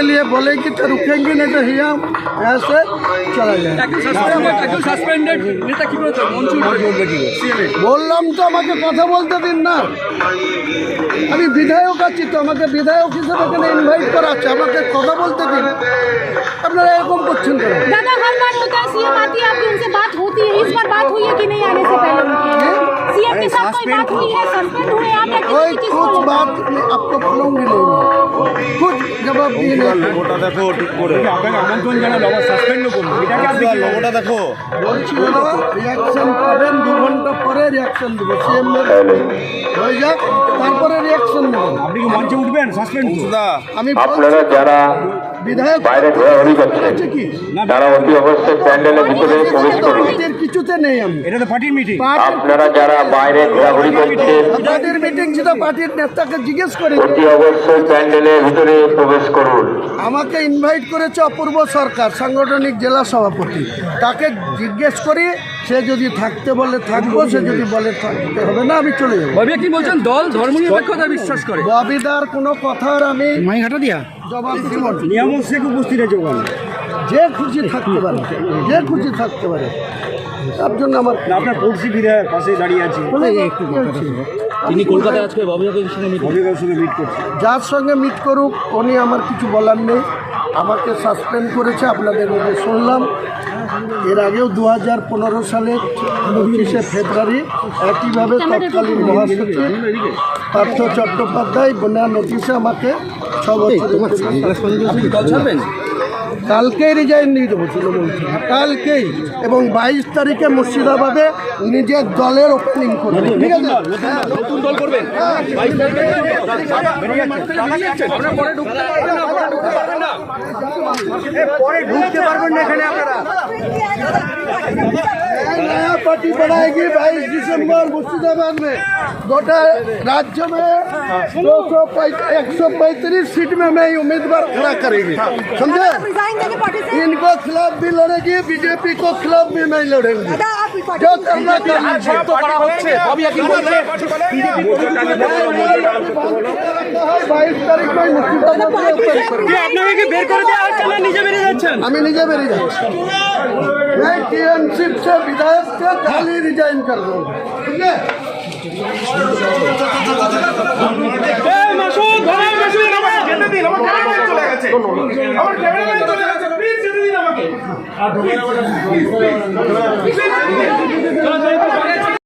के लिए बोलेगी तो रुकेंगे, नहीं तो यहाँ से चला जाए। বললাম তো আমাকে কথা বলতে দিন না, আমি বিধায়ক আছি তো, আমাকে বিধায়ক হিসেবে এখানে ইনভাইট করা আছে, আমাকে কথা বলতে দিন। আপনারা এরকম করছেন কেন? दादा हर बार होता है, सीएम आती है आपकी उनसे बात होती है, इस बार बात हुई है कि नहीं आने से पहले उनकी? सीएम के साथ कोई बात हुई है? सस्पेंड हुए आप या कोई किसी कुछ बात आपको बोलूंगी नहीं, कुछ जवाब दिए नहीं। লোগোটা দেখো ঠিক করে, আপনাকে আমন্ত্রণ জানালো, আবার সাসপেন্ড করুন, এটাকে আপনি লোগোটা দেখো। বলছি দাদা রিয়াকশন পাবেন, 2 ঘন্টা পরে রিয়াকশন দেবো, সিএম হয়ে যাক তারপরে রিয়াকশন দেবেন। আপনি কি মঞ্চে উঠবেন? সাসপেন্ড আমি আপনারা যারা বিধায়ক বাইরে ঘোরাঘুরি করছেন কি তারা অতি অবশ্যই প্যান্ডেলের ভিতরে প্রবেশ করুন। পার্টির কিছুতে নেই, আমি এটা তো পার্টির মিটিং। আপনারা যারা বাইরে ঘোরাঘুরি করছেন পার্টির মিটিং ছিল, পার্টির নেতাকে জিজ্ঞেস করে অতি অবশ্যই প্যান্ডেলের ভিতরে প্রবেশ করুন। আমাকে ইনভাইট করেছে অপূর্ব সরকার, সাংগঠনিক জেলা সভাপতি, তাকে জিজ্ঞেস করি, সে যদি থাকতে বলে থাকবো, সে যদি বলে থাকতে হবে না, আমি চলে যাবো। কি বলছেন? দল ধর্মনিরপেক্ষতা বিশ্বাস করে। ববিদার কোনো কথার আমি জবাব দিব না। নিয়ামক শেখ উপস্থিত আছে ওখানে, যে খুশি থাকতে পারে, যে খুশি থাকতে পারে, তার জন্য আমার আপনার পড়শি বিধায়ক পাশে দাঁড়িয়ে আছে, তিনি কলকাতায় আজকে ববিদার সঙ্গে ভবিকার সঙ্গে মিট করছে। যার সঙ্গে মিট করুক, উনি আমার কিছু বলার নেই। আমাকে সাসপেন্ড করেছে, আপনাদের মধ্যে শুনলাম। এর আগেও 2015 সালের 25শে ফেব্রুয়ারি একইভাবে তৎকালীন মহাসচিব পার্থ চট্টোপাধ্যায় বন্যা নোটিশে আমাকে 6 বছর কালকেই রিজাইন দিয়ে দেবো তৃণমূল থেকে, কালকেই। এবং 22 তারিখে মুর্শিদাবাদে নিজের দলের ওপেনিং করবে, ঠিক আছে? নতুন দল করবেন। পরে ঢুকতে পারবেন না এখানে আপনারা। नया पार्टी बनाएगी 22 दिसंबर मुर्शिदाबाद में। गोटा राज्य में 135 सीट में मैं उम्मीदवार खड़ा करेंगे, समझे? इनको खिलाफ भी लड़ेगी, बीजेपी को खिलाफ भी मैं लड़ेंगे, जो करना करना। 22 तारीख में मुर्शिदाबाद में ओपन करेंगे। আপনাকে কি বের করে দেওয়া হচ্ছে না নিজে বেরিয়ে যাচ্ছেন? আমি নিজে বেরিয়ে যাচ্ছি, मैं टीएमसी से विधायक से खाली रिजाइन कर दूंगा, ठीक है? আমাকে